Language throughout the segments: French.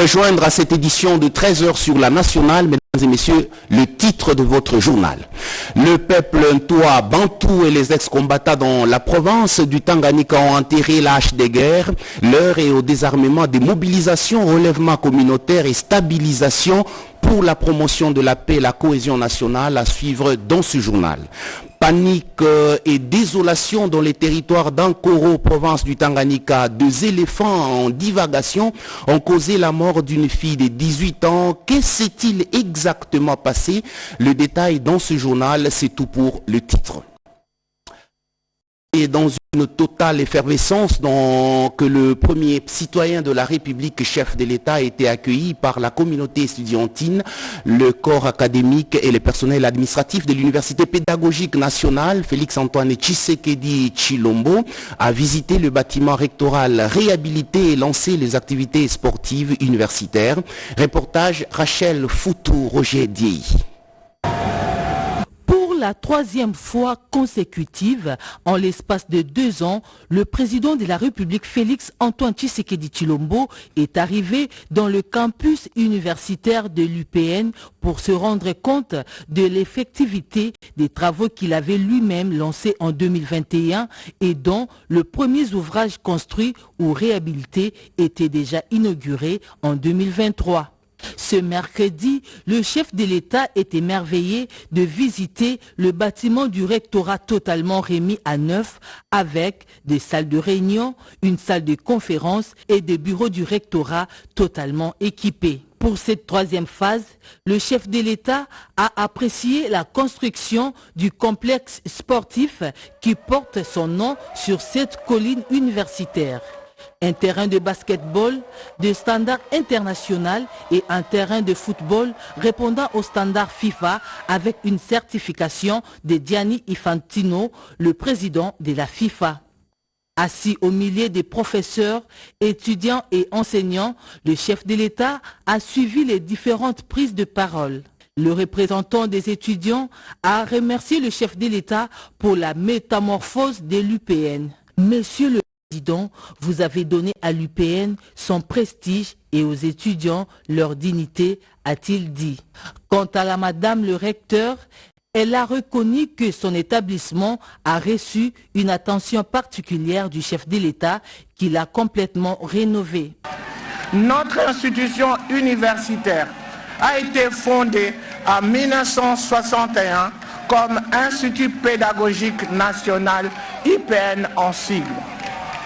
rejoindre à cette édition de 13h sur la nationale. Mesdames et messieurs, le titre de votre journal. Le peuple Ntoa, Bantou et les ex-combattants dans la province du Tanganyika ont enterré l'âge des guerres. L'heure est au désarmement, des mobilisations, relèvement communautaire et stabilisation pour la promotion de la paix et la cohésion nationale à suivre dans ce journal. Panique et désolation dans les territoires d'Ankoro, province du Tanganyika. 2 éléphants en divagation ont causé la mort d'une fille de 18 ans. Que s'est-il exactement passé? Le détail dans ce journal, c'est tout pour le titre. Et dans une totale effervescence que le premier citoyen de la République, chef de l'État, a été accueilli par la communauté estudiantine, le corps académique et le personnel administratif de l'Université pédagogique nationale. Félix-Antoine Tshisekedi Tshilombo a visité le bâtiment rectoral, réhabilité et lancé les activités sportives universitaires. Reportage Rachel Foutou, Roger Diei. La 3e fois consécutive, en l'espace de 2 ans, le président de la République Félix-Antoine Tshisekedi Tshilombo est arrivé dans le campus universitaire de l'UPN pour se rendre compte de l'effectivité des travaux qu'il avait lui-même lancés en 2021 et dont le premier ouvrage construit ou réhabilité était déjà inauguré en 2023. Ce mercredi, le chef de l'État est émerveillé de visiter le bâtiment du rectorat totalement remis à neuf avec des salles de réunion, une salle de conférence et des bureaux du rectorat totalement équipés. Pour cette 3e phase, le chef de l'État a apprécié la construction du complexe sportif qui porte son nom sur cette colline universitaire. Un terrain de basketball de standard international et un terrain de football répondant aux standards FIFA avec une certification de Gianni Infantino, le président de la FIFA. Assis au milieu des professeurs, étudiants et enseignants, le chef de l'État a suivi les différentes prises de parole. Le représentant des étudiants a remercié le chef de l'État pour la métamorphose de l'UPN. Monsieur le Président, vous avez donné à l'UPN son prestige et aux étudiants leur dignité, a-t-il dit. Quant à la madame le recteur, elle a reconnu que son établissement a reçu une attention particulière du chef de l'État qui l'a complètement rénové. Notre institution universitaire a été fondée en 1961 comme Institut pédagogique national, IPN en sigle.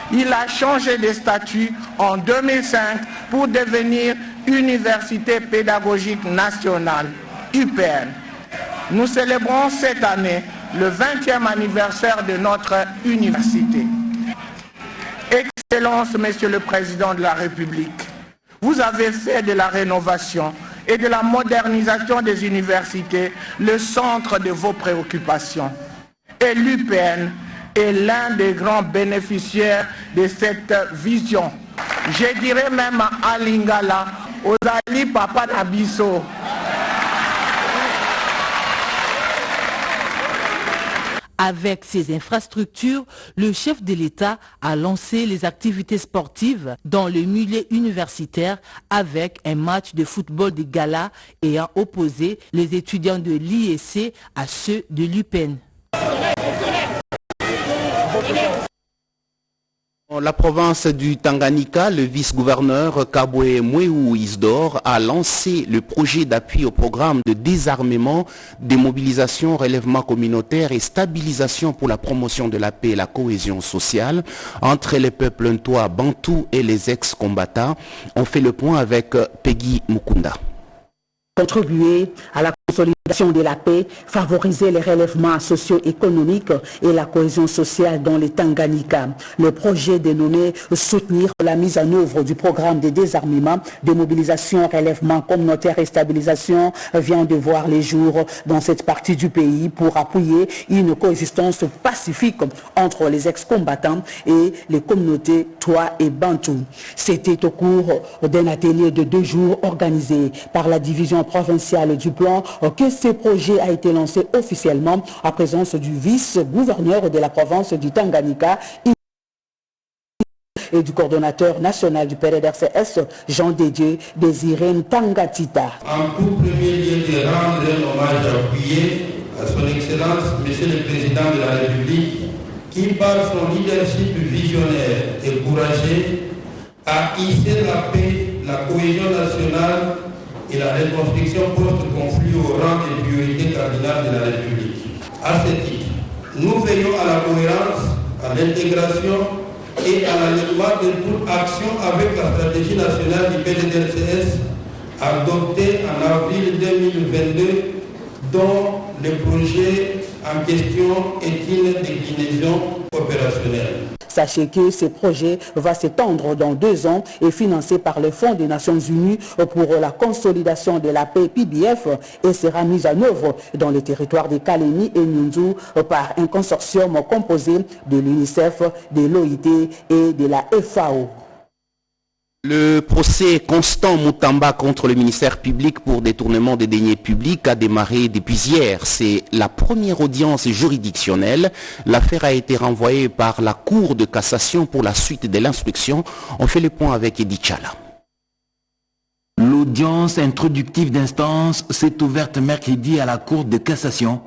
Il a changé de statut en 2005 pour devenir Université pédagogique nationale, UPN. Nous célébrons cette année le 20e anniversaire de notre université. Excellence, Monsieur le Président de la République, vous avez fait de la rénovation et de la modernisation des universités le centre de vos préoccupations. Et l'UPN est l'un des grands bénéficiaires de cette vision. Je dirais même à Lingala, aux Ali Papa Nabiso. Avec ces infrastructures, le chef de l'État a lancé les activités sportives dans le milieu universitaire avec un match de football de gala ayant opposé les étudiants de l'IEC à ceux de l'UPN. Dans la province du Tanganyika, le vice-gouverneur Kabwe Mweu Isdor a lancé le projet d'appui au programme de désarmement, démobilisation, relèvement communautaire et stabilisation pour la promotion de la paix et la cohésion sociale entre les peuples Ntoa, Bantou et les ex-combattants. On fait le point avec Peggy Mukunda. Contribuer à la consolidation de la paix, favoriser les relèvements socio-économiques et la cohésion sociale dans les Tanganyika. Le projet dénommé « Soutenir la mise en œuvre du programme de désarmement, de mobilisation, relèvement communautaire et stabilisation » vient de voir les jours dans cette partie du pays pour appuyer une coexistence pacifique entre les ex-combattants et les communautés Twa et Bantou. C'était au cours d'un atelier de 2 jours organisé par la division provinciale du plan que ce projet a été lancé officiellement en présence du vice-gouverneur de la province du Tanganyika, et du coordonnateur national du PDDRCS, Jean Dédieu Désiré Ntangatita. En tout premier lieu, de rendre un hommage appuyé à son Excellence, Monsieur le Président de la République, qui par son leadership visionnaire et courageux a hissé la paix, la cohésion nationale et la reconstruction post-conflit au rang des priorités cardinales de la République. À ce titre, nous veillons à la cohérence, à l'intégration et à l'alignement de toute action avec la stratégie nationale du PDDRCS adoptée en avril 2022, dont le projet en question est une déclinaison opérationnelle. Sachez que ce projet va s'étendre dans 2 ans et financé par le Fonds des Nations Unies pour la consolidation de la paix PBF et sera mis en œuvre dans les territoires de Kalemi et Nyunzu par un consortium composé de l'UNICEF, de l'OIT et de la FAO. Le procès Constant Mutamba contre le ministère public pour détournement des deniers publics a démarré depuis hier. C'est la première audience juridictionnelle. L'affaire a été renvoyée par la Cour de cassation pour la suite de l'instruction. On fait le point avec Edith Chala. L'audience introductive d'instance s'est ouverte mercredi à la Cour de cassation.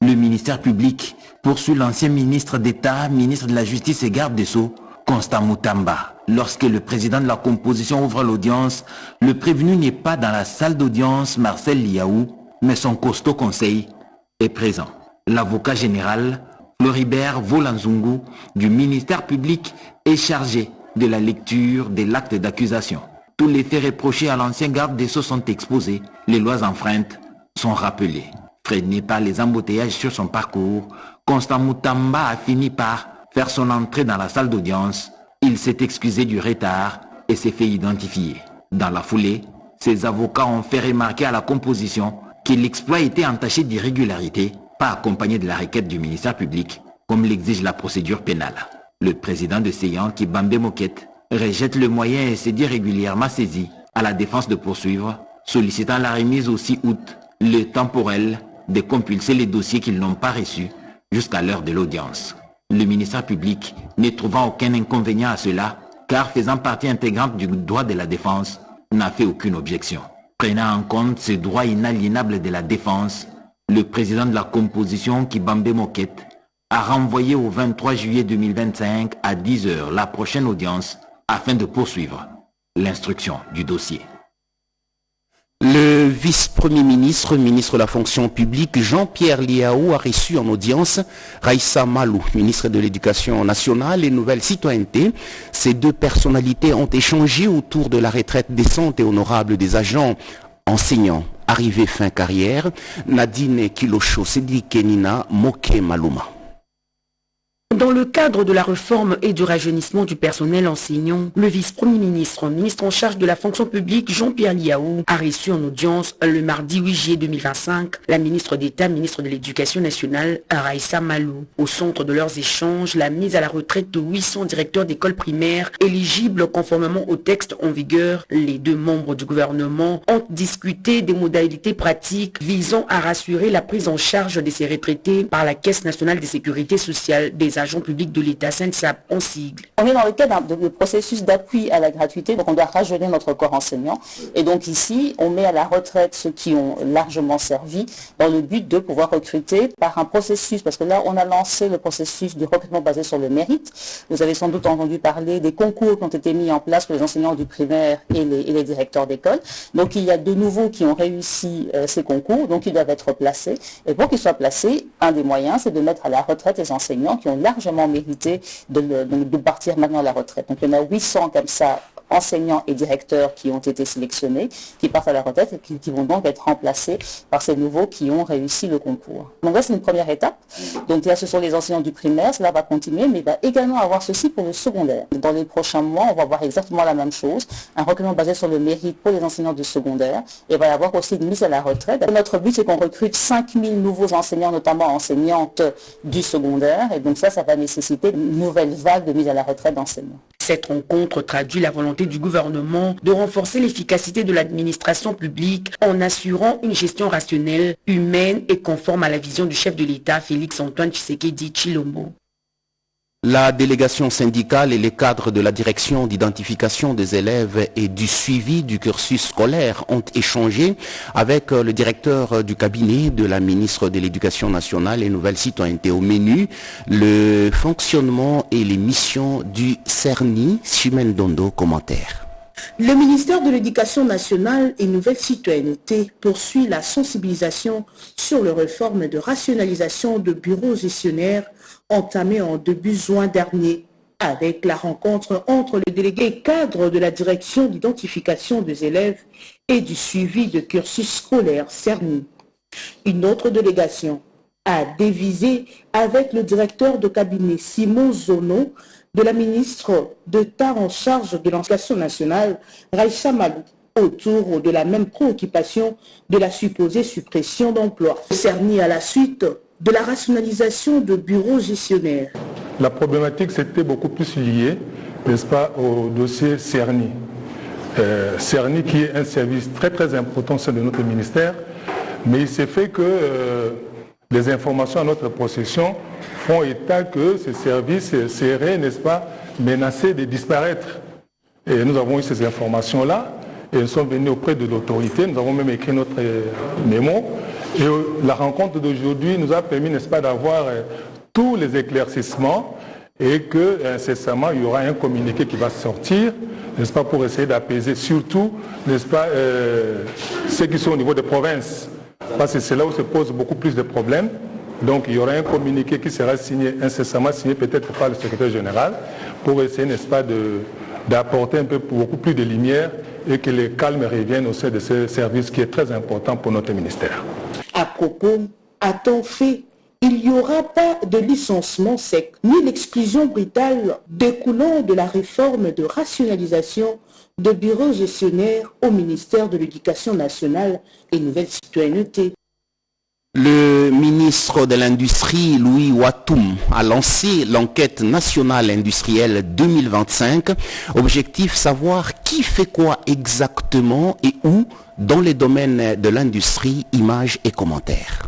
Le ministère public poursuit l'ancien ministre d'État, ministre de la Justice et garde des Sceaux, Constant Mutamba. Lorsque le président de la composition ouvre l'audience, le prévenu n'est pas dans la salle d'audience Marcel Liaou, mais son costaud conseil est présent. L'avocat général, Floribert Volanzungu, du ministère public, est chargé de la lecture de l'acte d'accusation. Tous les faits reprochés à l'ancien garde des Sceaux sont exposés. Les lois enfreintes sont rappelées. Freiné par les embouteillages sur son parcours, Constant Mutamba a fini par faire son entrée dans la salle d'audience. Il s'est excusé du retard et s'est fait identifier. Dans la foulée, ses avocats ont fait remarquer à la composition que l'exploit était entaché d'irrégularité, pas accompagné de la requête du ministère public, comme l'exige la procédure pénale. Le président de Séyan, Kibambe Moquette, rejette le moyen et s'est dit régulièrement saisi à la défense de poursuivre, sollicitant la remise au 6 août, le temporel de compulser les dossiers qu'ils n'ont pas reçus jusqu'à l'heure de l'audience. Le ministère public, ne trouvant aucun inconvénient à cela, car faisant partie intégrante du droit de la défense, n'a fait aucune objection. Prenant en compte ce droit inaliénable de la défense, le président de la composition, Kibambe Moquette, a renvoyé au 23 juillet 2025 à 10h la prochaine audience afin de poursuivre l'instruction du dossier. Le vice-premier ministre, ministre de la fonction publique, Jean-Pierre Liaou, a reçu en audience Raissa Malou, ministre de l'Éducation nationale et Nouvelle Citoyenneté. Ces deux personnalités ont échangé autour de la retraite décente et honorable des agents enseignants arrivés fin carrière. Nadine Kilosho, Sedi Kenina, Moke Maluma. Dans le cadre de la réforme et du rajeunissement du personnel enseignant, le vice-premier ministre, ministre en charge de la fonction publique, Jean-Pierre Liaou, a reçu en audience le mardi 8 juillet 2025 la ministre d'État, ministre de l'Éducation nationale, Raissa Malou. Au centre de leurs échanges, la mise à la retraite de 800 directeurs d'écoles primaires éligibles conformément au texte en vigueur. Les deux membres du gouvernement ont discuté des modalités pratiques visant à rassurer la prise en charge de ces retraités par la Caisse nationale de sécurité sociale des agents publics de l'État, SNSAP en sigle. On est dans le cadre de processus d'appui à la gratuité, donc on doit rajeunir notre corps enseignant. Et donc ici, on met à la retraite ceux qui ont largement servi dans le but de pouvoir recruter par un processus, parce que là, on a lancé le processus de recrutement basé sur le mérite. Vous avez sans doute entendu parler des concours qui ont été mis en place pour les enseignants du primaire et les directeurs d'école. Donc il y a de nouveaux qui ont réussi ces concours, donc ils doivent être placés. Et pour qu'ils soient placés, un des moyens, c'est de mettre à la retraite les enseignants qui ont largement mérité de partir maintenant à la retraite. Donc il y en a 800 comme ça, enseignants et directeurs qui ont été sélectionnés, qui partent à la retraite et qui vont donc être remplacés par ces nouveaux qui ont réussi le concours. Donc là, c'est une première étape. Donc là, ce sont les enseignants du primaire, cela va continuer, mais il va également avoir ceci pour le secondaire. Dans les prochains mois, on va voir exactement la même chose, un recrutement basé sur le mérite pour les enseignants du secondaire, et il va y avoir aussi une mise à la retraite. Notre but, c'est qu'on recrute 5000 nouveaux enseignants, notamment enseignantes du secondaire, et donc ça va nécessiter une nouvelle vague de mise à la retraite d'enseignants. Cette rencontre traduit la volonté du gouvernement de renforcer l'efficacité de l'administration publique en assurant une gestion rationnelle, humaine et conforme à la vision du chef de l'État, Félix Antoine Tshisekedi Tshilombo. La délégation syndicale et les cadres de la direction d'identification des élèves et du suivi du cursus scolaire ont échangé avec le directeur du cabinet de la ministre de l'Éducation nationale et Nouvelle Citoyenneté. Au menu, le fonctionnement et les missions du CERNI. Chimène Dondo, commentaire. Le ministère de l'Éducation nationale et Nouvelle Citoyenneté poursuit la sensibilisation sur les réformes de rationalisation de bureaux gestionnaires entamées en début juin dernier avec la rencontre entre le délégué cadre de la direction d'identification des élèves et du suivi de cursus scolaire CERNI. Une autre délégation a dévisé avec le directeur de cabinet Simon Zono de la ministre d'État en charge de l'Éducation nationale, Raïcha Malou, autour de la même préoccupation de la supposée suppression d'emplois. CERNI à la suite de la rationalisation de bureaux gestionnaires. La problématique c'était beaucoup plus liée, n'est-ce pas, au dossier CERNI. CERNI qui est un service très très important au sein de notre ministère, mais il s'est fait que les informations à notre possession font état que ces services seraient, n'est-ce pas, menacés de disparaître. Et nous avons eu ces informations-là, et nous sommes venus auprès de l'autorité, nous avons même écrit notre mémo, et la rencontre d'aujourd'hui nous a permis, n'est-ce pas, d'avoir tous les éclaircissements, et que incessamment il y aura un communiqué qui va sortir, n'est-ce pas, pour essayer d'apaiser surtout, n'est-ce pas, ceux qui sont au niveau des provinces. Parce que c'est là où se posent beaucoup plus de problèmes. Donc il y aura un communiqué qui sera signé, incessamment signé peut-être par le secrétaire général, pour essayer, n'est-ce pas, d'apporter un peu beaucoup plus de lumière et que le calme revienne au sein de ce service qui est très important pour notre ministère. À propos, a-t-on fait, il n'y aura pas de licenciement sec, ni l'exclusion brutale découlant de la réforme de rationalisation de bureaux gestionnaires au ministère de l'Éducation nationale et Nouvelle Citoyenneté. Le ministre de l'Industrie, Louis Watoum, a lancé l'enquête nationale industrielle 2025. Objectif, savoir qui fait quoi exactement et où dans les domaines de l'industrie, images et commentaires.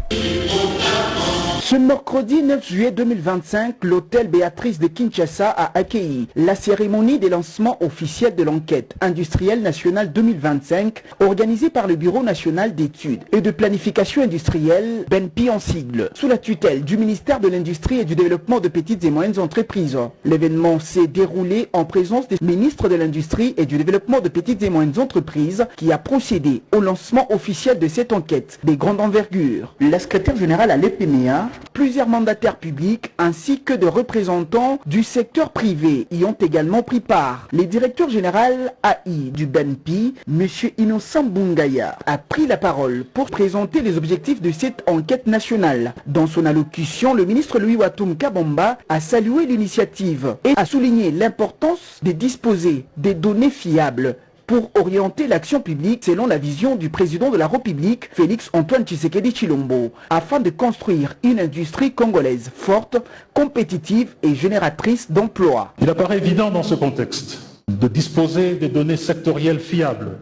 Ce mercredi 9 juillet 2025, l'hôtel Béatrice de Kinshasa a accueilli la cérémonie des lancements officiels de l'enquête industrielle nationale 2025 organisée par le Bureau national d'études et de planification industrielle, BNP en sigle, sous la tutelle du ministère de l'Industrie et du Développement de petites et moyennes entreprises. L'événement s'est déroulé en présence des ministres de l'Industrie et du Développement de petites et moyennes entreprises qui a procédé au lancement officiel de cette enquête des grandes envergures. La secrétaire générale à l'EPMEA, plusieurs mandataires publics ainsi que de représentants du secteur privé y ont également pris part. Le directeur général AI du BNP, M. Innocent Bungaya, a pris la parole pour présenter les objectifs de cette enquête nationale. Dans son allocution, le ministre Louis Watoum Kabamba a salué l'initiative et a souligné l'importance de disposer des données fiables pour orienter l'action publique selon la vision du président de la République, Félix Antoine Tshisekedi Tshilombo, afin de construire une industrie congolaise forte, compétitive et génératrice d'emplois. Il apparaît évident dans ce contexte de disposer des données sectorielles fiables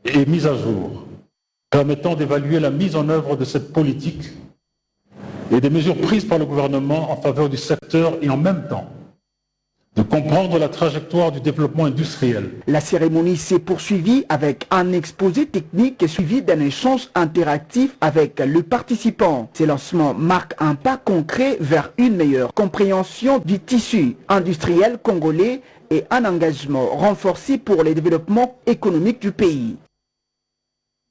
et mises à jour, permettant d'évaluer la mise en œuvre de cette politique et des mesures prises par le gouvernement en faveur du secteur et en même temps de comprendre la trajectoire du développement industriel. La cérémonie s'est poursuivie avec un exposé technique et suivi d'un échange interactif avec le participant. Ces lancements marquent un pas concret vers une meilleure compréhension du tissu industriel congolais et un engagement renforcé pour le développement économique du pays.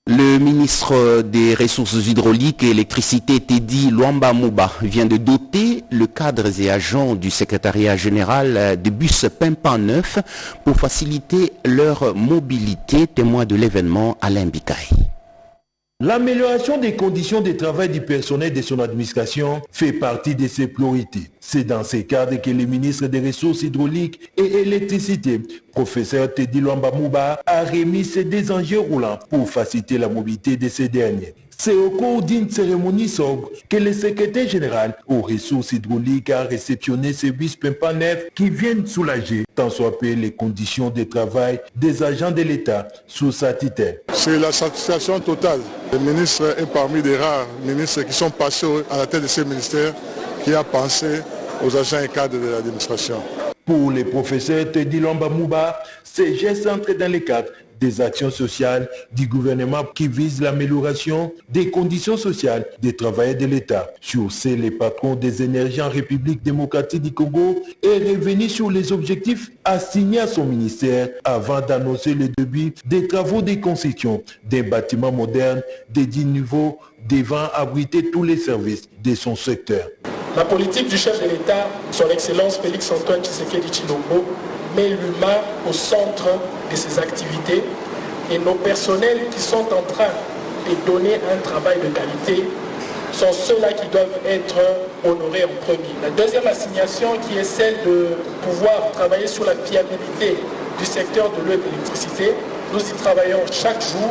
Le ministre des Ressources hydrauliques et électricité, Teddy Luamba Mouba, vient de doter le cadre et agents du secrétariat général de bus Pimpan 9 pour faciliter leur mobilité, témoin de l'événement Alain Bikaï. L'amélioration des conditions de travail du personnel de son administration fait partie de ses priorités. C'est dans ce cadre que le ministre des Ressources hydrauliques et électricité, professeur Teddy Luamba Mouba, a remis ces deux engins roulants pour faciliter la mobilité de ces derniers. C'est au cours d'une cérémonie sobre que le secrétaire général aux ressources hydrauliques a réceptionné ce bus Pimpan 9 qui viennent soulager tant soit peu les conditions de travail des agents de l'État sous sa tutelle. C'est la satisfaction totale. Le ministre est parmi des rares ministres qui sont passés à la tête de ce ministère qui a pensé aux agents et cadres de l'administration. Pour les professeurs Teddy Lomba Mouba, ces gestes entrent dans les cadres des actions sociales du gouvernement qui visent l'amélioration des conditions sociales des travailleurs de l'État. Sur ce, les patrons des énergies en République démocratique du Congo est revenu sur les objectifs assignés à son ministère avant d'annoncer le début des travaux de construction d'un bâtiment moderne de 10 niveaux devant abriter tous les services de son secteur. La politique du chef de l'État, son Excellence Félix Antoine Tshisekedi Tshilombo, met l'humain au centre de ses activités et nos personnels qui sont en train de donner un travail de qualité sont ceux-là qui doivent être honorés en premier. La deuxième assignation qui est celle de pouvoir travailler sur la fiabilité du secteur de l'eau et de l'électricité, nous y travaillons chaque jour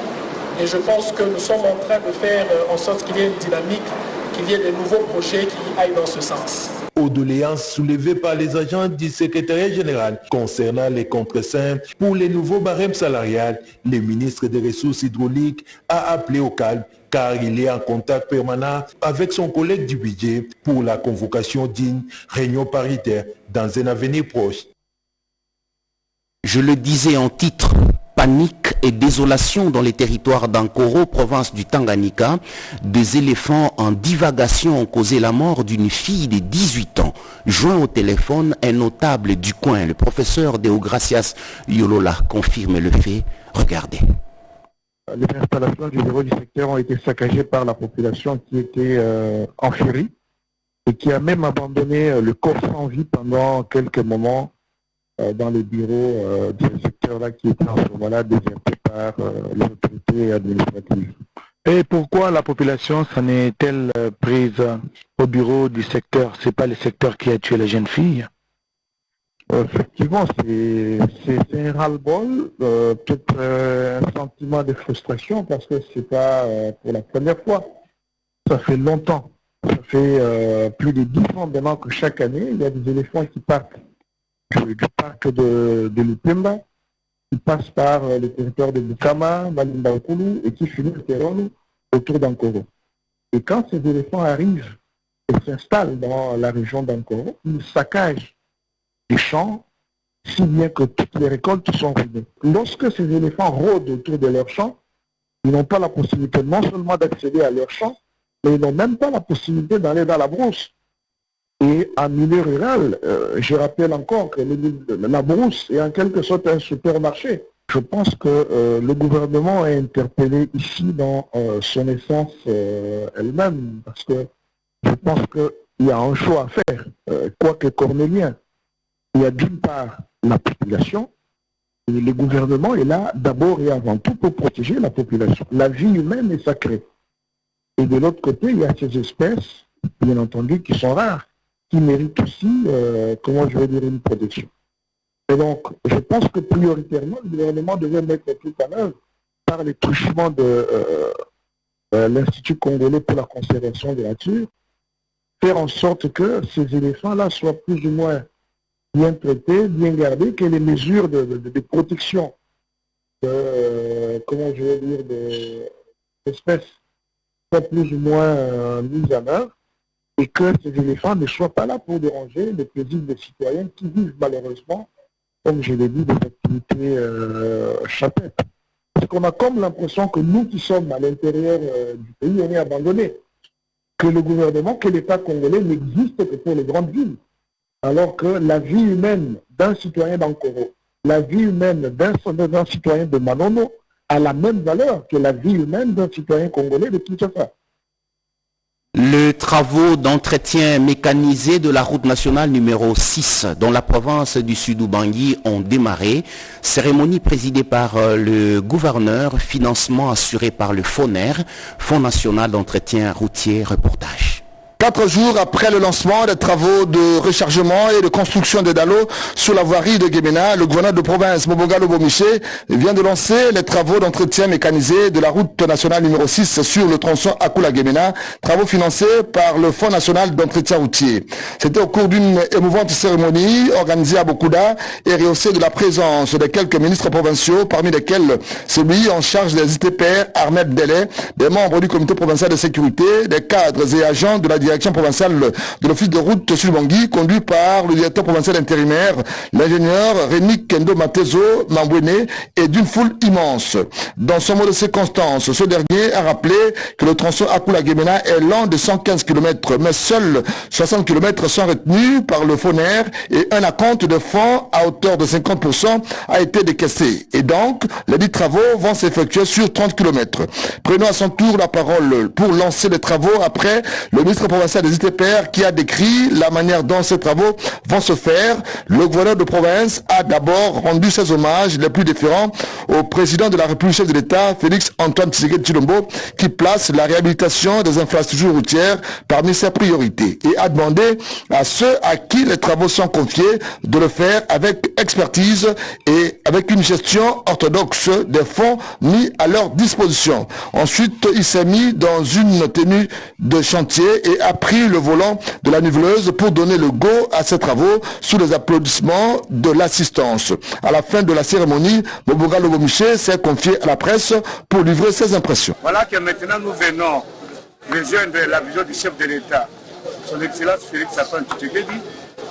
et je pense que nous sommes en train de faire en sorte qu'il y ait une dynamique, qu'il y ait de nouveaux projets qui aillent dans ce sens. Aux doléances soulevées par les agents du secrétariat général concernant les contreseins pour les nouveaux barèmes salariales, le ministre des Ressources hydrauliques a appelé au calme car il est en contact permanent avec son collègue du budget pour la convocation d'une réunion paritaire dans un avenir proche. Je le disais en titre, panique et désolation dans les territoires d'Ankoro, province du Tanganyika. Des éléphants en divagation ont causé la mort d'une fille de 18 ans. Joint au téléphone, un notable du coin, le professeur Deogracias Yolola, confirme le fait. Regardez. Les installations du bureau du secteur ont été saccagées par la population qui était en furie et qui a même abandonné le corps sans vie pendant quelques moments dans les bureaux du secteur-là qui était en ce moment-là déserté par les autorités administratives. Et pourquoi la population s'en est-elle prise au bureau du secteur? C'est pas le secteur qui a tué la jeune fille? Effectivement, c'est un ras-le-bol, peut-être un sentiment de frustration parce que c'est pas pour la première fois. Ça fait longtemps, ça fait plus de 10 ans maintenant que chaque année, il y a des éléphants qui partent du parc de Lupemba, qui passent par le territoire de Bukama, Malindaokoulou et qui finissent autour d'Ankoro. Et quand ces éléphants arrivent et s'installent dans la région d'Ankoro, ils saccagent les champs, si bien que toutes les récoltes sont ruinées. Lorsque ces éléphants rôdent autour de leurs champs, ils n'ont pas la possibilité non seulement d'accéder à leurs champs, mais ils n'ont même pas la possibilité d'aller dans la brousse. Et en milieu rural, je rappelle encore que la brousse est en quelque sorte un supermarché. Je pense que le gouvernement est interpellé ici dans son essence elle-même, parce que je pense qu'il y a un choix à faire, quoique cornélien. Il y a d'une part la population, et le gouvernement est là d'abord et avant tout pour protéger la population. La vie humaine est sacrée. Et de l'autre côté, il y a ces espèces, bien entendu, qui sont rares, qui méritent aussi, une protection. Et donc, je pense que prioritairement, le gouvernement devait mettre tout en œuvre par les truchements de l'Institut congolais pour la conservation de la nature, faire en sorte que ces éléphants-là soient plus ou moins bien traités, bien gardés, que les mesures de protection d'espèces soient plus ou moins mises en œuvre, et que ces éléphants ne soient pas là pour déranger les paisibles des citoyens qui vivent malheureusement, comme je l'ai dit, des activités champêtres. Parce qu'on a comme l'impression que nous qui sommes à l'intérieur du pays, on est abandonnés. Que le gouvernement, que l'État congolais n'existe que pour les grandes villes. Alors que la vie humaine d'un citoyen d'Ankoro, la vie humaine d'un citoyen de Manono a la même valeur que la vie humaine d'un citoyen congolais de Kinshasa. Les travaux d'entretien mécanisé de la route nationale numéro 6 dans la province du Sud-Ubangi ont démarré. Cérémonie présidée par le gouverneur, financement assuré par le FONER, Fonds national d'entretien routier. Reportage. 4 jours après le lancement des travaux de rechargement et de construction des dallos sur la voirie de Guémena, le gouverneur de province Moboga Lobomiché vient de lancer les travaux d'entretien mécanisé de la route nationale numéro 6 sur le tronçon Akula-Guémena, travaux financés par le Fonds national d'entretien routier. C'était au cours d'une émouvante cérémonie organisée à Bokuda et rehaussée de la présence de quelques ministres provinciaux, parmi lesquels celui en charge des ITPR, Ahmed Delay, des membres du comité provincial de sécurité, des cadres et agents de la direction d'entretien provincial de l'office de route sur Bangui, conduit par le directeur provincial intérimaire, l'ingénieur Rémi Kendo Matezo Mambouene, et d'une foule immense. Dans son mot de circonstance, ce dernier a rappelé que le tronçon Akula-Gemena est lent de 115 km, mais seuls 60 km sont retenus par le FONER et un acompte de fonds à hauteur de 50% a été décaissé. Et donc, les 10 travaux vont s'effectuer sur 30 km. Prenons à son tour la parole pour lancer les travaux après le ministre provincial des ITPR qui a décrit la manière dont ces travaux vont se faire. Le gouverneur de province a d'abord rendu ses hommages les plus déférents au président de la République, chef de l'État, Félix Antoine Tshisekedi Tshilombo, qui place la réhabilitation des infrastructures routières parmi ses priorités et a demandé à ceux à qui les travaux sont confiés de le faire avec expertise et avec une gestion orthodoxe des fonds mis à leur disposition. Ensuite, il s'est mis dans une tenue de chantier et a pris le volant de la niveleuse pour donner le go à ces travaux sous les applaudissements de l'assistance. À la fin de la cérémonie, Moboga Lobomiché s'est confié à la presse pour livrer ses impressions. Voilà que maintenant nous venons rejoindre la vision du chef de l'État, son Excellence Félix Antoine Tshisekedi,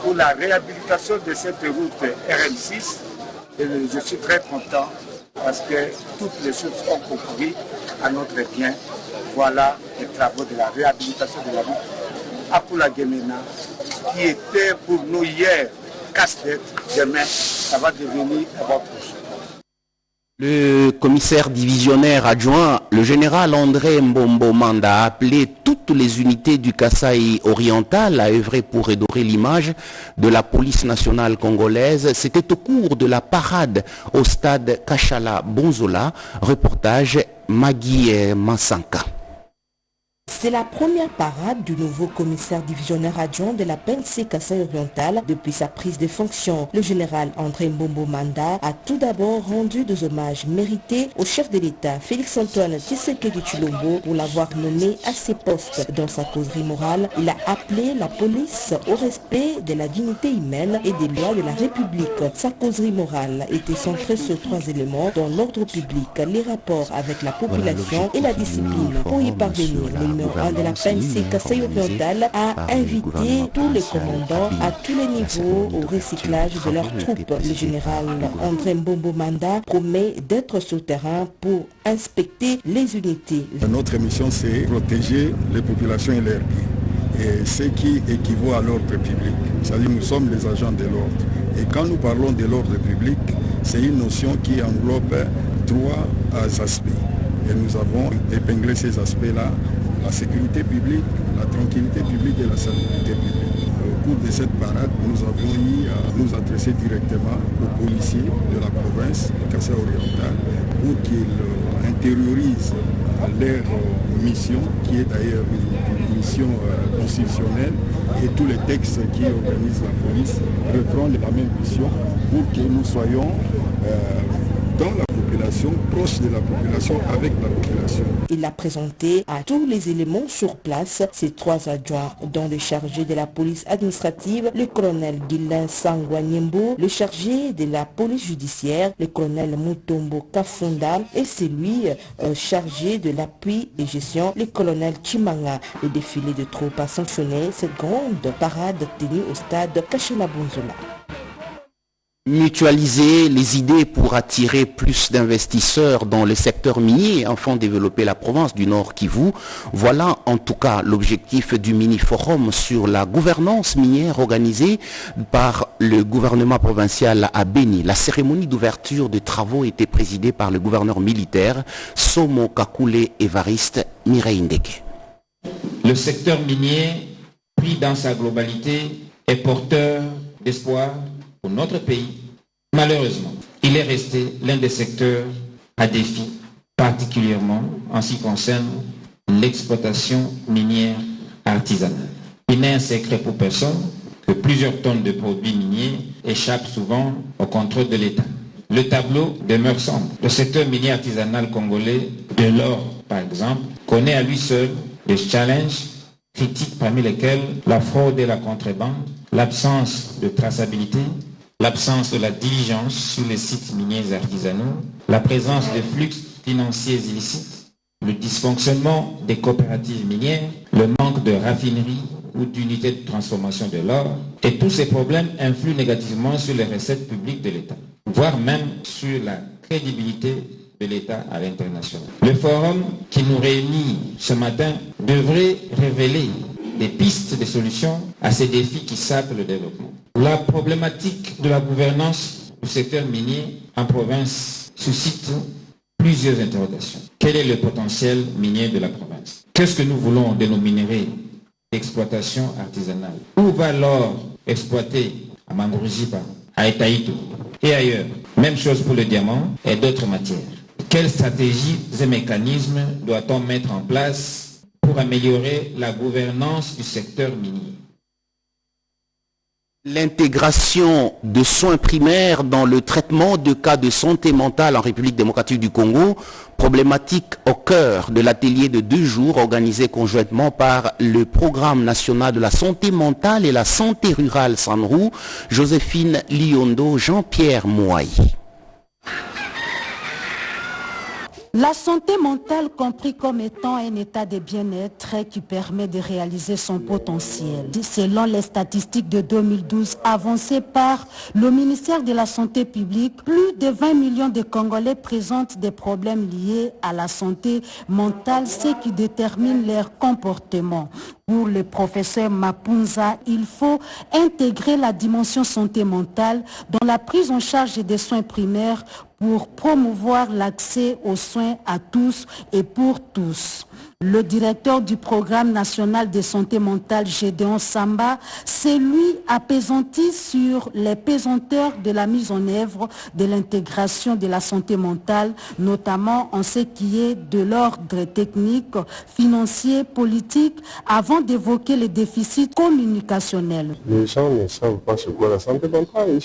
pour la réhabilitation de cette route RN6. Et je suis très content parce que toutes les choses ont concouru à notre bien. Voilà les travaux de la réhabilitation de la route Akula-Gemena qui était pour nous hier casse-tête. Demain, ça va devenir un bon projet. Le commissaire divisionnaire adjoint, le général André Mbombo Manda, a appelé toutes les unités du Kasaï oriental à œuvrer pour redorer l'image de la police nationale congolaise. C'était au cours de la parade au stade Kachala Bonzola. Reportage Magui Massanka. C'est la première parade du nouveau commissaire divisionnaire adjoint de la PNC Kasaï oriental depuis sa prise de fonction. Le général André Mbombo Manda a tout d'abord rendu des hommages mérités au chef de l'État Félix Antoine Tshisekedi Tshilombo pour l'avoir nommé à ses postes. Dans sa causerie morale, il a appelé la police au respect de la dignité humaine et des lois de la République. Sa causerie morale était centrée sur 3 éléments dont l'ordre public, les rapports avec la population et la discipline. Pour y parvenir, le numéro 1 de la PNC Kasaï oriental a invité tous les commandants à tous les niveaux au recyclage de leurs troupes. Le général André Mbombo Manda promet d'être sur le terrain pour inspecter les unités. Notre mission, c'est protéger les populations et leurs biens, et ce qui équivaut à l'ordre public. C'est-à-dire nous sommes les agents de l'ordre. Et quand nous parlons de l'ordre public, c'est une notion qui englobe 3 aspects. Et nous avons épinglé ces aspects-là: la sécurité publique, la tranquillité publique et la salubrité publique. Au cours de cette parade, nous avons eu à nous adresser directement aux policiers de la province Kasaï oriental pour qu'ils intériorisent leur mission, qui est d'ailleurs une mission constitutionnelle, et tous les textes qui organisent la police reprennent la même mission pour que nous soyons dans la population, proche de la population, avec la population. Il a présenté à tous les éléments sur place ses 3 adjoints, dont le chargé de la police administrative, le colonel Guilain Sangwanyembo, le chargé de la police judiciaire, le colonel Mutombo Kafunda, et celui chargé de l'appui et gestion, le colonel Chimanga. Le défilé de troupes a sanctionné cette grande parade tenue au stade Kachala Bonzola. Mutualiser les idées pour attirer plus d'investisseurs dans le secteur minier afin de développer la province du Nord Kivu. Voilà en tout cas l'objectif du mini-forum sur la gouvernance minière organisé par le gouvernement provincial à Beni. La cérémonie d'ouverture des travaux était présidée par le gouverneur militaire Somo Kakule Evariste Mireindeke. Le secteur minier, pris dans sa globalité, est porteur d'espoir pour notre pays. Malheureusement, il est resté l'un des secteurs à défi, particulièrement en ce qui concerne l'exploitation minière artisanale. Il n'est un secret pour personne que plusieurs tonnes de produits miniers échappent souvent au contrôle de l'État. Le tableau demeure sombre. Le secteur minier artisanal congolais, de l'or par exemple, connaît à lui seul des challenges critiques parmi lesquels la fraude et la contrebande, l'absence de traçabilité, l'absence de la diligence sur les sites miniers artisanaux, la présence de flux financiers illicites, le dysfonctionnement des coopératives minières, le manque de raffineries, ou d'unités de transformation de l'or. Et tous ces problèmes influent négativement sur les recettes publiques de l'État, voire même sur la crédibilité de l'État à l'international. Le forum qui nous réunit ce matin devrait révéler des pistes de solutions à ces défis qui sapent le développement. La problématique de la gouvernance du secteur minier en province suscite plusieurs interrogations. Quel est le potentiel minier de la province? Qu'est-ce que nous voulons de nos minerais d'exploitation artisanale? Où va l'or exploité à Mangouruziba, à Etaïto et ailleurs? Même chose pour le diamant et d'autres matières. Quelles stratégies et mécanismes doit-on mettre en place pour améliorer la gouvernance du secteur minier? L'intégration de soins primaires dans le traitement de cas de santé mentale en République démocratique du Congo, problématique au cœur de l'atelier de 2 jours organisé conjointement par le Programme national de la santé mentale et la santé rurale Sanrou, Joséphine Liondo, Jean-Pierre Mouaï. La santé mentale compris comme étant un état de bien-être qui permet de réaliser son potentiel. Selon les statistiques de 2012 avancées par le ministère de la Santé publique, plus de 20 millions de Congolais présentent des problèmes liés à la santé mentale, ce qui détermine leur comportement. Pour le professeur Mapunza, il faut intégrer la dimension santé mentale dans la prise en charge des soins primaires pour promouvoir l'accès aux soins à tous et pour tous. Le directeur du programme national de santé mentale, Gédéon Samba, s'est lui appesanti sur les pesanteurs de la mise en œuvre de l'intégration de la santé mentale, notamment en ce qui est de l'ordre technique, financier, politique, avant d'évoquer les déficits communicationnels. Les gens ne savent pas ce qu'est la santé mentale.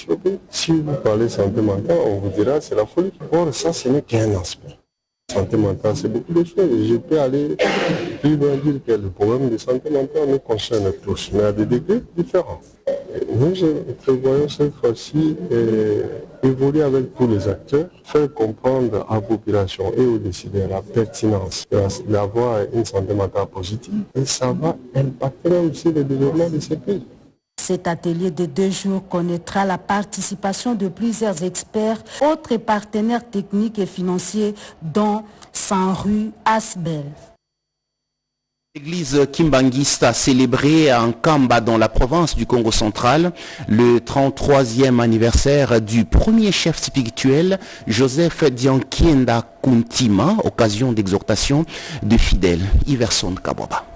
Si vous parlez santé mentale, on vous dira c'est la folie. Or, ça, ce n'est qu'un aspect. Santé mentale, c'est beaucoup de choses. Je peux aller plus loin dire que le problème de santé mentale nous concerne tous, mais à des degrés différents. Nous prévoyons cette fois-ci évoluer avec tous les acteurs, faire comprendre à la population et aux décideurs la pertinence d'avoir une santé mentale positive. Et ça va impacter aussi le développement de ces pays. Cet atelier de 2 jours connaîtra la participation de plusieurs experts, autres partenaires techniques et financiers, dont Sanrou Asbel. L'église Kimbanguiste a célébré à Nkamba dans la province du Congo central le 33e anniversaire du premier chef spirituel Joseph Diankienda Kuntima, occasion d'exhortation de fidèles. Iverson Kaboba.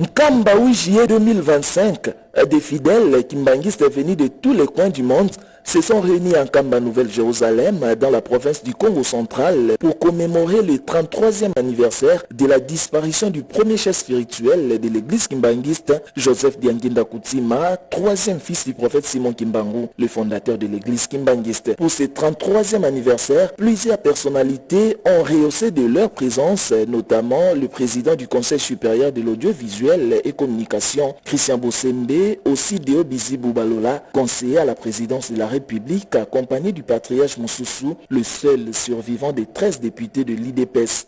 Nkamba 8 juillet 2025, des fidèles kimbanguistes venus de tous les coins du monde se sont réunis en Nkamba, Nouvelle-Jérusalem, dans la province du Congo central, pour commémorer le 33e anniversaire de la disparition du premier chef spirituel de l'église kimbanguiste, Joseph Diankienda Kuntima, 3e fils du prophète Simon Kimbangu, le fondateur de l'église kimbanguiste. Pour ce 33e anniversaire, plusieurs personnalités ont rehaussé de leur présence, notamment le président du Conseil supérieur de l'audiovisuel et communication, Christian Bossembe, aussi Deo Bizibou Balola, conseiller à la présidence de la République, accompagné du patriarche Moussoussou, le seul survivant des 13 députés de l'IDPS.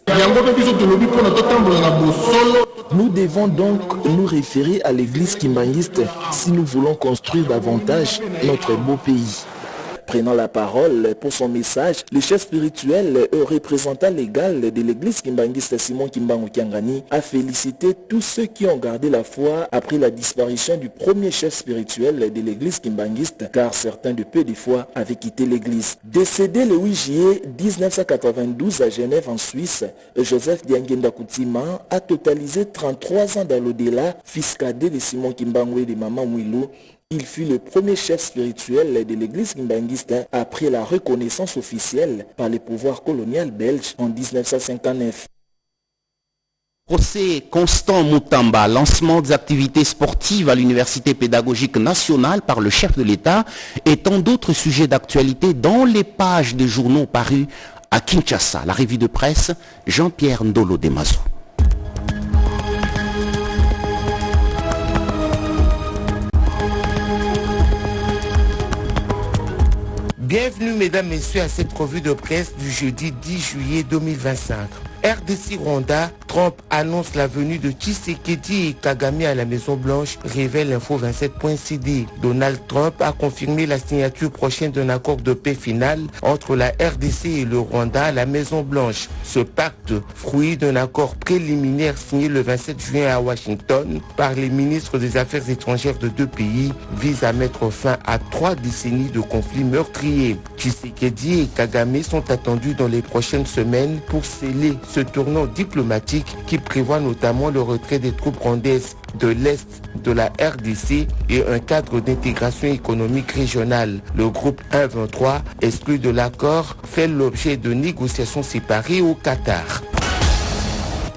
Nous devons donc nous référer à l'église kimbanguiste si nous voulons construire davantage notre beau pays. Prenant la parole pour son message, le chef spirituel et représentant légal de l'église kimbanguiste Simon Kimbangu Kiangani a félicité tous ceux qui ont gardé la foi après la disparition du premier chef spirituel de l'église kimbanguiste, car certains de peu de foi avaient quitté l'église. Décédé le 8 juillet 1992 à Genève en Suisse, Joseph Diankienda Kuntima a totalisé 33 ans dans l'au-delà, fils cadet de Simon Kimbangu et de Maman Mouilou. Il fut le premier chef spirituel de l'église kimbanguiste après la reconnaissance officielle par le pouvoir colonial belge en 1959. Procès Constant Moutamba, lancement des activités sportives à l'Université pédagogique nationale par le chef de l'État et tant d'autres sujets d'actualité dans les pages de journaux parus à Kinshasa. La revue de presse, Jean-Pierre Ndolo Demazo. Bienvenue mesdames, messieurs à cette revue de presse du jeudi 10 juillet 2025. RDC-Rwanda, Trump annonce la venue de Tshisekedi et Kagame à la Maison-Blanche, révèle Info27.cd. Donald Trump a confirmé la signature prochaine d'un accord de paix final entre la RDC et le Rwanda à la Maison-Blanche. Ce pacte, fruit d'un accord préliminaire signé le 27 juin à Washington par les ministres des Affaires étrangères de deux pays, vise à mettre fin à 3 décennies de conflits meurtriers. Tshisekedi et Kagame sont attendus dans les prochaines semaines pour sceller ce tournant diplomatique qui prévoit notamment le retrait des troupes rwandaises de l'Est de la RDC et un cadre d'intégration économique régionale. Le groupe 1-23, exclu de l'accord, fait l'objet de négociations séparées au Qatar.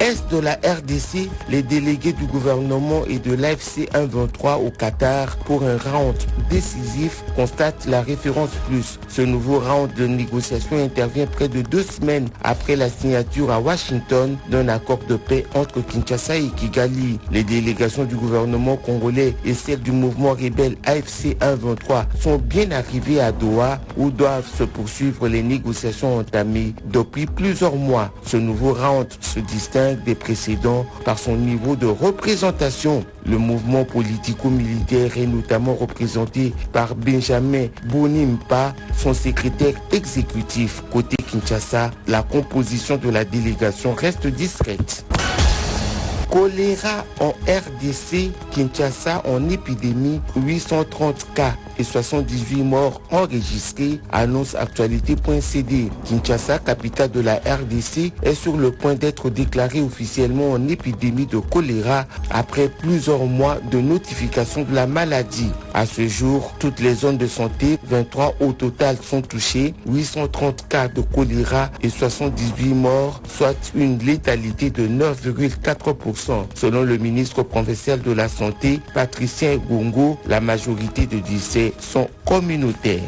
Est de la RDC, les délégués du gouvernement et de l'AFC 1-23 au Qatar pour un round décisif constatent la référence plus. Ce nouveau round de négociation intervient près de 2 semaines après la signature à Washington d'un accord de paix entre Kinshasa et Kigali. Les délégations du gouvernement congolais et celles du mouvement rebelle AFC 1-23 sont bien arrivées à Doha où doivent se poursuivre les négociations entamées depuis plusieurs mois. Ce nouveau round se distingue des précédents par son niveau de représentation. Le mouvement politico-militaire est notamment représenté par Benjamin Bonimpa, son secrétaire exécutif. Côté Kinshasa, la composition de la délégation reste discrète. Choléra en RDC, Kinshasa en épidémie, 830 cas et 78 morts enregistrés, annonce actualité.cd. Kinshasa, capitale de la RDC, est sur le point d'être déclarée officiellement en épidémie de choléra après plusieurs mois de notification de la maladie. À ce jour, toutes les zones de santé, 23 au total, sont touchées, 830 cas de choléra et 78 morts, soit une létalité de 9,4%. Selon le ministre provincial de la Santé, Patricien Gongo, la majorité de décès sont communautaires.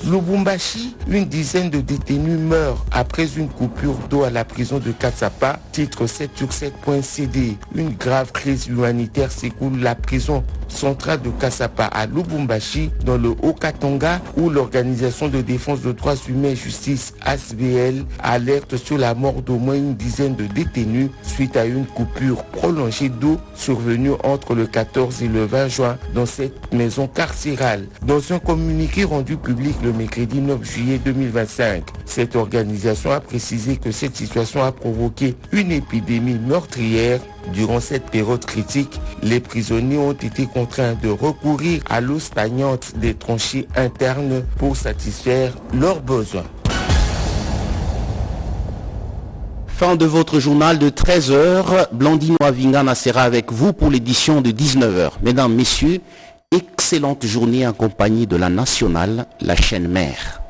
Lubumbashi, une dizaine de détenus meurent après une coupure d'eau à la prison de Katsapa, titre 7sur7.cd. Une grave crise humanitaire s'écoule la prison centrale de Katsapa à Lubumbashi, dans le Haut-Katanga, où l'organisation de défense des droits humains et justice ASBL alerte sur la mort d'au moins une dizaine de détenus suite à une coupure prolongée d'eau survenue entre le 14 et le 20 juin dans cette maison carcérale. Dans un communiqué rendu public le mercredi 9 juillet 2025, cette organisation a précisé que cette situation a provoqué une épidémie meurtrière. Durant cette période critique, les prisonniers ont été contraints de recourir à l'eau stagnante des tranchées internes pour satisfaire leurs besoins. Fin de votre journal de 13h. Blandine Wavingana sera avec vous pour l'édition de 19h. Mesdames, Messieurs, excellente journée en compagnie de la nationale, la chaîne mère.